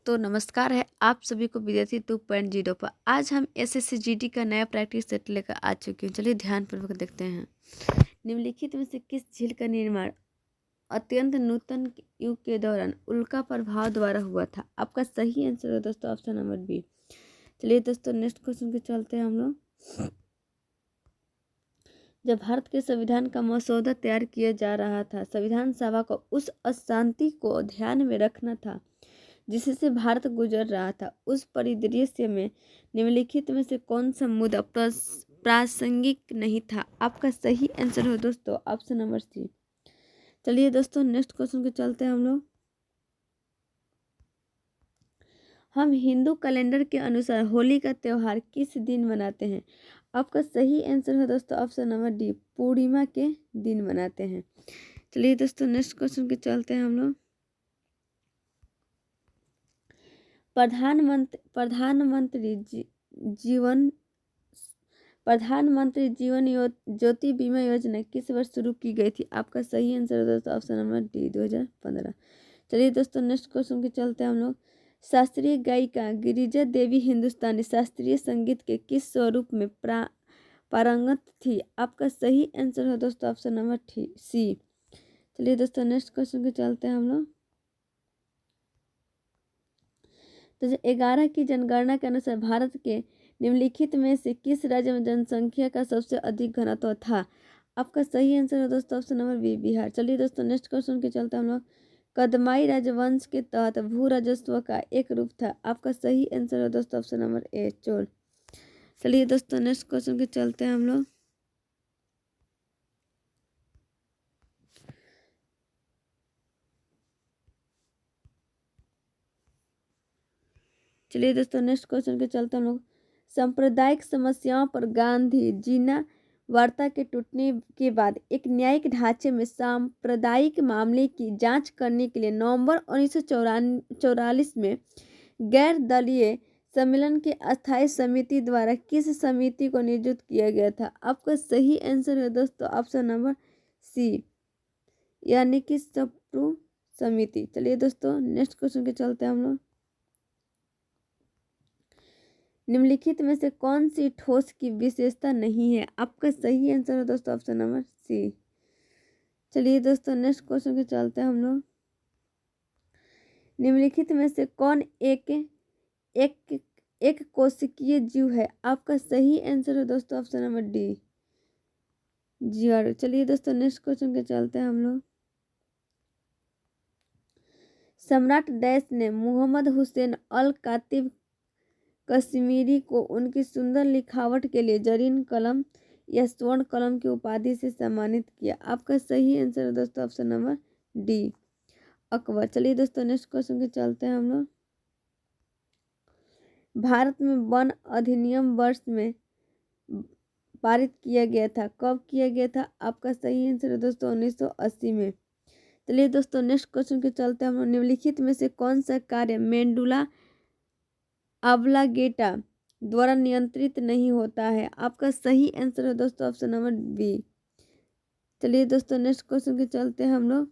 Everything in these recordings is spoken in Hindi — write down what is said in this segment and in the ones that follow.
तो नमस्कार है आप सभी को विद्यार्थी 2.0 पर। आज हम एसएससी जीडी का नया प्रैक्टिस सेट लेकर आ चुके हैं। चलिए ध्यानपूर्वक देखते हैं। निम्नलिखित में से किस झील का निर्माण अत्यंत नूतन युग के दौरान उल्का प्रभाव द्वारा हुआ था? आपका सही आंसर है दोस्तों ऑप्शन नंबर बी। चलिए दोस्तों नेक्स्ट क्वेश्चन पे चलते हैं हम लोग। जब भारत के संविधान का मसौदा तैयार किया जा रहा था, संविधान सभा को उस अशांति को ध्यान में रखना था जिससे भारत गुजर रहा था। उस परिदृश्य में निम्नलिखित में से कौन सा मुद्दा प्रासंगिक नहीं था? आपका सही आंसर हो दोस्तों ऑप्शन नंबर सी। चलिए दोस्तों नेक्स्ट क्वेश्चन पे चलते हैं हम लोग। हम हिंदू कैलेंडर के अनुसार होली का त्यौहार किस दिन मनाते हैं? आपका सही आंसर है दोस्तों ऑप्शन नंबर डी, पूर्णिमा के दिन मनाते हैं। चलिए दोस्तों नेक्स्ट क्वेश्चन पे चलते हैं हम लोग। जीवन प्रधानमंत्री जीवन ज्योति बीमा योजना किस वर्ष शुरू की गई थी? आपका सही आंसर है दोस्तों ऑप्शन नंबर डी, 2015। चलिए दोस्तों नेक्स्ट क्वेश्चन पे चलते हैं हम लोग। शास्त्रीय गायिका गिरिजा देवी हिंदुस्तानी शास्त्रीय संगीत के किस स्वरूप में पारंगत थी? आपका सही आंसर है दोस्तों ऑप्शन नंबर सी। चलिए दोस्तों नेक्स्ट क्वेश्चन पे चलते हैं हम लोग। तो 11 की जनगणना के अनुसार भारत के निम्नलिखित में से किस राज्य में जनसंख्या का सबसे अधिक घनत्व था? आपका सही आंसर है दोस्तों ऑप्शन नंबर बी, बिहार। चलिए दोस्तों नेक्स्ट क्वेश्चन के चलते हम लोग। कदमाई राजवंश के तहत भू राजस्व का एक रूप था। आपका सही आंसर है दोस्तों ऑप्शन नंबर ए, चोल। चलिए दोस्तों नेक्स्ट क्वेश्चन के चलते हैं हम लोग। चलिए दोस्तों नेक्स्ट क्वेश्चन के चलते हम लोग। सांप्रदायिक समस्याओं पर गांधी जीना वार्ता के टूटने के बाद एक न्यायिक ढांचे में सांप्रदायिक मामले की जांच करने के लिए नवंबर 1944 में गैर दलीय सम्मेलन की अस्थायी समिति द्वारा किस समिति को नियुक्त किया गया था? आपका सही आंसर है दोस्तों ऑप्शन नंबर सी, यानी कि सप्रू समिति। चलिए दोस्तों नेक्स्ट क्वेश्चन के चलते हैं हम लोग। निम्नलिखित में से कौन सी ठोस की विशेषता नहीं है? आपका सही आंसर है दोस्तों ऑप्शन नंबर सी। चलिए दोस्तों नेक्स्ट क्वेश्चन के चलते हैं हम लोग। निम्नलिखित में से कौन एक एक एक कोशिकीय जीव है? आपका सही आंसर है दोस्तों ऑप्शन नंबर डी, जीवाणु। चलिए दोस्तों नेक्स्ट क्वेश्चन के चलते हैं हम लोग। सम्राट डैश ने मोहम्मद हुसैन अल कातिब कश्मीरी को उनकी सुंदर लिखावट के लिए जरीन कलम या स्वर्ण कलम की उपाधि से सम्मानित किया? आपका सही आंसर है दोस्तों ऑप्शन नंबर डी, अकबर। चलिए दोस्तों नेक्स्ट क्वेश्चन के चलते हैं हम लोग। भारत में वन अधिनियम वर्ष में पारित किया गया था, कब किया गया था? आपका सही आंसर है दोस्तों 1980 में। चलिए दोस्तों नेक्स्ट क्वेश्चन के चलते हैं हम लोग। निम्नलिखित में से कौन सा कार्य मेंडुला ऑब्लागेटा द्वारा नियंत्रित नहीं होता है? आपका सही आंसर है दोस्तों ऑप्शन नंबर बी। चलिए दोस्तों नेक्स्ट क्वेश्चन के चलते हैं हम लोग।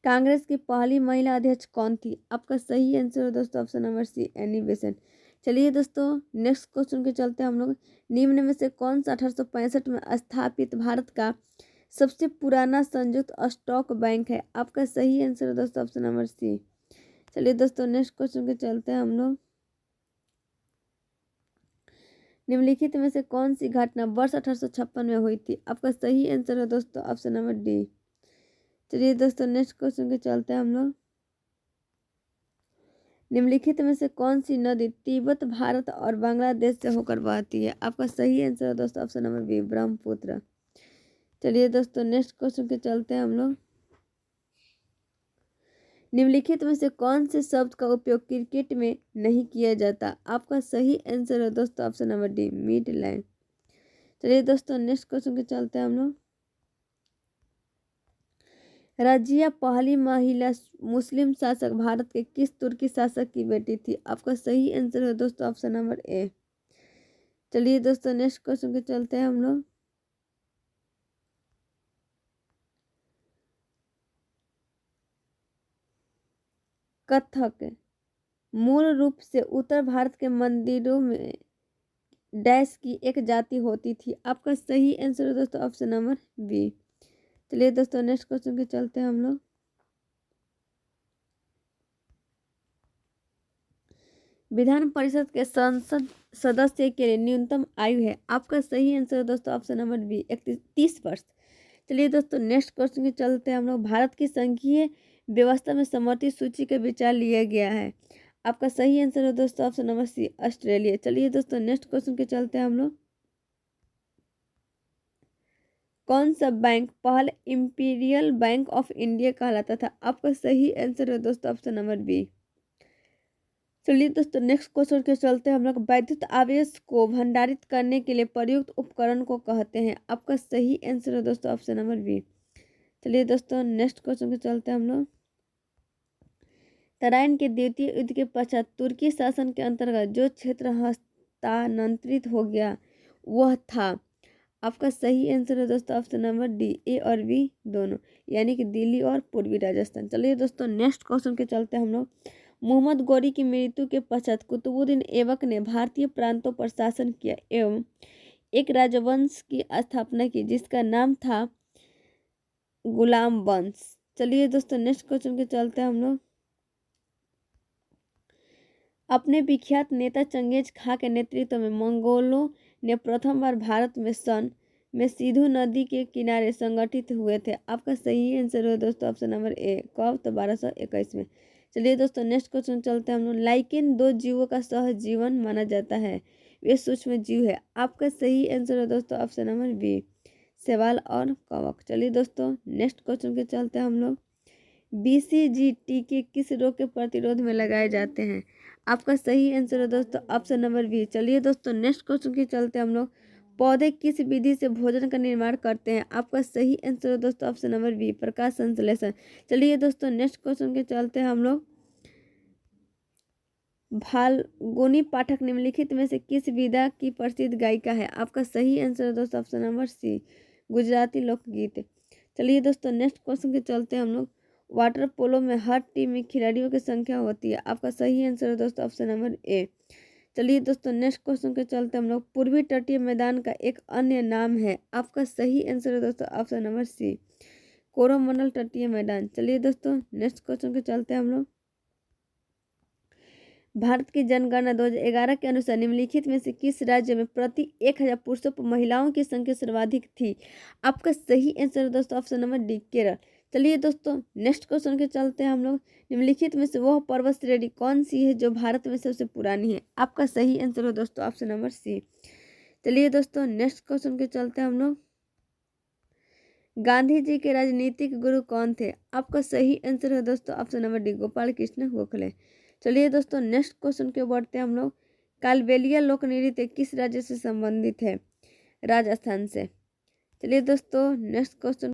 कांग्रेस की पहली महिला अध्यक्ष कौन थी? आपका सही आंसर है दोस्तों option number C, Annie Besant. चलिए दोस्तों नेक्स्ट क्वेश्चन के चलते हैं हम लोग। निम्न में से कौन सा 1865 में स्थापित भारत का सबसे पुराना संयुक्त स्टॉक बैंक है? आपका सही आंसर है दोस्तों ऑप्शन नंबर सी। चलिए दोस्तों नेक्स्ट क्वेश्चन के चलते हैं हम लोग। निम्नलिखित में से कौन सी घटना वर्ष 1856 में हुई थी? आपका सही आंसर है दोस्तों ऑप्शन नंबर डी। चलिए दोस्तों नेक्स्ट क्वेश्चन के चलते हैं हम लोग। निम्नलिखित में से कौन सी नदी तिब्बत भारत और बांग्लादेश से होकर बहती है? आपका सही आंसर है दोस्तों ऑप्शन नंबर बी, ब्रह्मपुत्र। चलिए दोस्तों नेक्स्ट क्वेश्चन के चलते हैं हम लोग। निम्नलिखित में से कौन से शब्द का उपयोग क्रिकेट में नहीं किया जाता? आपका सही आंसर है दोस्तों option number D, mid line. चलिए दोस्तों नेक्स्ट क्वेश्चन के चलते हैं हम लोग। रजिया पहली महिला मुस्लिम शासक भारत के किस तुर्की शासक की बेटी थी? आपका सही आंसर है दोस्तों ऑप्शन नंबर ए। चलिए दोस्तों नेक्स्ट क्वेश्चन के चलते हैं हम लोग। कथक मूल रूप से उत्तर भारत के मंदिरों में डैश की एक जाति होती थी। आपका सही आंसर है दोस्तों ऑप्शन नंबर बी। चलिए दोस्तों नेक्स्ट क्वेश्चन के चलते हैं हम लोग। विधान परिषद के संसद सदस्य के लिए न्यूनतम आयु है। आपका सही आंसर है दोस्तों ऑप्शन नंबर बी 30 वर्ष। चलिए दोस्तों नेक्स्ट क्वेश्चन के चलते हैं हम लोग। भारत की संघीय व्यवस्था में समवर्ती सूची का विचार लिया गया है। आपका सही आंसर है दोस्तों ऑप्शन नंबर सी ऑस्ट्रेलिया। चलिए दोस्तों नेक्स्ट क्वेश्चन के चलते हैं हम लोग। कौन सा बैंक पहले इंपीरियल बैंक ऑफ इंडिया कहलाता था? आपका सही आंसर है दोस्तों ऑप्शन नंबर बी। चलिए दोस्तों नेक्स्ट क्वेश्चन के चलते हैं हम लोग। वैद्युत आवेश को भंडारित करने के लिए प्रयुक्त उपकरण को कहते हैं। आपका सही आंसर है दोस्तों ऑप्शन नंबर बी। चलिए दोस्तों नेक्स्ट क्वेश्चन के चलते हैं हम लोग। तराइन के द्वितीय युद्ध के पश्चात तुर्की शासन के अंतर्गत जो क्षेत्र हस्तांतरित हो गया वह था। आपका सही आंसर है दोस्तों ऑप्शन नंबर डी ए और बी दोनों, यानी कि दिल्ली और पूर्वी राजस्थान। चलिए दोस्तों नेक्स्ट क्वेश्चन के चलते हैं हम लोग। मोहम्मद गौरी की मृत्यु के पश्चात कुतुबुद्दीन ऐबक ने भारतीय प्रांतों पर शासन किया एवं एक राजवंश की स्थापना की जिसका नाम था गुलाम वंश। चलिए दोस्तों नेक्स्ट क्वेश्चन के चलते हैं हम लोग। अपने विख्यात नेता चंगेज खां के नेतृत्व में मंगोलों ने प्रथम बार भारत में सन में सिंधु नदी के किनारे संगठित हुए थे। आपका सही आंसर है दोस्तों ऑप्शन नंबर ए। कब? तो 1221 में। चलिए दोस्तों नेक्स्ट क्वेश्चन चलते हैं हम लोग। लाइकेन दो जीवों का सहजीवन माना जाता है, वे सूक्ष्म जीव है। आपका सही आंसर है दोस्तों ऑप्शन नंबर बी शैवाल और कवक। चलिए दोस्तों नेक्स्ट क्वेश्चन के चलते हैं हम लोग। BCG टीके किस रोग के प्रतिरोध में लगाए जाते हैं? आपका सही आंसर है दोस्तों ऑप्शन नंबर बी। चलिए दोस्तों नेक्स्ट क्वेश्चन के चलते हम लोग। पौधे किस विधि से भोजन का निर्माण करते हैं? आपका सही आंसर है दोस्तों ऑप्शन नंबर बी प्रकाश संश्लेषण। चलिए दोस्तों नेक्स्ट क्वेश्चन के चलते हैं हम लोग। फाल्गुनी पाठक निम्नलिखित में से किस विधा की प्रसिद्ध गायिका है? आपका सही आंसर है दोस्तों ऑप्शन नंबर सी गुजराती लोकगीत। चलिए दोस्तों नेक्स्ट क्वेश्चन के चलते हैं हम लोग। वाटर पोलो में हर टीम में खिलाड़ियों की संख्या होती है। आपका सही आंसर है दोस्तों ऑप्शन नंबर ए। चलिए दोस्तों नेक्स्ट क्वेश्चन के चलते हम लोग। पूर्वी तटीय मैदान का एक अन्य नाम है। आपका सही आंसर है दोस्तों ऑप्शन नंबर सी कोरोमंडल तटीय मैदान। चलिए दोस्तों नेक्स्ट क्वेश्चन के चलते हम लोग। भारत की जनगणना 2011 के अनुसार निम्नलिखित में से किस राज्य में प्रति 1000 पुरुषों पर महिलाओं की संख्या सर्वाधिक थी? आपका सही आंसर है दोस्तों ऑप्शन नंबर डी केरल। चलिए दोस्तों नेक्स्ट क्वेश्चन के चलते हैं हम लोग। निम्नलिखित में से वह पर्वत श्रेणी कौन सी है जो भारत में सबसे पुरानी है? आपका सही आंसर है दोस्तों ऑप्शन नंबर सी। चलिए दोस्तों नेक्स्ट क्वेश्चन के चलते हैं हम लोग। गांधी जी के राजनीतिक गुरु कौन थे? आपका सही आंसर है दोस्तों option number D Gopal Krishna Gokhale. चलिए दोस्तों नेक्स्ट क्वेश्चन के बढ़ते हैं हम लोग। कालबेलिया लोक नृत्य किस राज्य से संबंधित है? राजस्थान से। चलिए दोस्तों नेक्स्ट क्वेश्चन